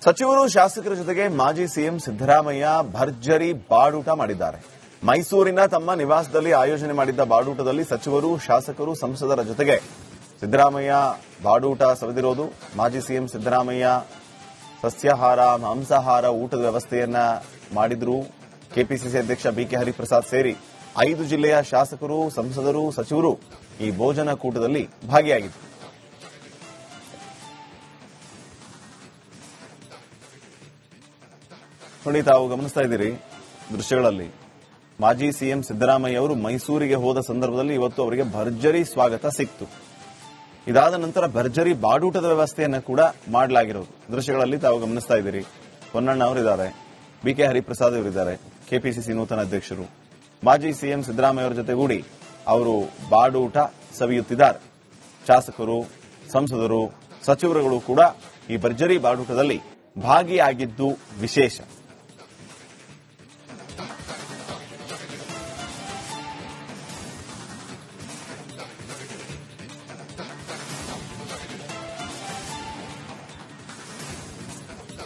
ಸಚಿವರು ಶಾಸಕರ ಜೊತೆಗೆ ಮಾಜಿ ಸಿಎಂ ಸಿದ್ದರಾಮಯ್ಯ ಭರ್ಜರಿ ಬಾಡೂಟ ಮಾಡಿದ್ದಾರೆ. ಮೈಸೂರಿನ ತಮ್ಮ ನಿವಾಸದಲ್ಲಿ ಆಯೋಜನೆ ಮಾಡಿದ್ದ ಬಾಡೂಟದಲ್ಲಿ ಸಚಿವರು, ಶಾಸಕರು, ಸಂಸದರ ಜೊತೆಗೆ ಸಿದ್ದರಾಮಯ್ಯ ಬಾಡೂಟ ಸವಿದಿರೋದು. ಮಾಜಿ ಸಿಎಂ ಸಿದ್ದರಾಮಯ್ಯ ಸಸ್ಯಾಹಾರ, ಮಾಂಸಾಹಾರ ಊಟದ ವ್ಯವಸ್ಥೆಯನ್ನ ಮಾಡಿದ್ರು. ಕೆಪಿಸಿಸಿ ಅಧ್ಯಕ್ಷ ಬಿಕೆ ಹರಿಪ್ರಸಾದ್ ಸೇರಿ 5 ಜಿಲ್ಲೆಯ ಶಾಸಕರು, ಸಂಸದರು, ಸಚಿವರು ಈ ಭೋಜನ ಕೂಟದಲ್ಲಿ ಭಾಗಿಯಾಗಿದ್ದರು. ನೋಡಿ, ತಾವು ಗಮನಿಸ್ತಾ ಇದ್ದೀರಿ ದೃಶ್ಯಗಳಲ್ಲಿ ಮಾಜಿ ಸಿಎಂ ಸಿದ್ದರಾಮಯ್ಯ ಅವರು ಮೈಸೂರಿಗೆ ಹೋದ ಸಂದರ್ಭದಲ್ಲಿ ಇವತ್ತು ಅವರಿಗೆ ಭರ್ಜರಿ ಸ್ವಾಗತ ಸಿಕ್ತು. ಇದಾದ ನಂತರ ಭರ್ಜರಿ ಬಾಡೂಟದ ವ್ಯವಸ್ಥೆಯನ್ನ ಕೂಡ ಮಾಡಲಾಗಿರೋದು ದೃಶ್ಯಗಳಲ್ಲಿ ತಾವು ಗಮನಿಸ್ತಾ ಇದ್ದೀರಿ. ಪೊನ್ನಣ್ಣ ಅವರಿದ್ದಾರೆ, ಬಿಕೆ ಹರಿಪ್ರಸಾದ್ ಅವರಿದ್ದಾರೆ, ಕೆಪಿಸಿಸಿ ನೂತನ ಅಧ್ಯಕ್ಷರು. ಮಾಜಿ ಸಿಎಂ ಸಿದ್ದರಾಮಯ್ಯ ಅವರ ಜೊತೆಗೂಡಿ ಅವರು ಬಾಡೂಟ ಸವಿಯುತ್ತಿದ್ದಾರೆ. ಶಾಸಕರು, ಸಂಸದರು, ಸಚಿವರುಗಳು ಕೂಡ ಈ ಭರ್ಜರಿ ಬಾಡೂಟದಲ್ಲಿ ಭಾಗಿಯಾಗಿದ್ದು ವಿಶೇಷ.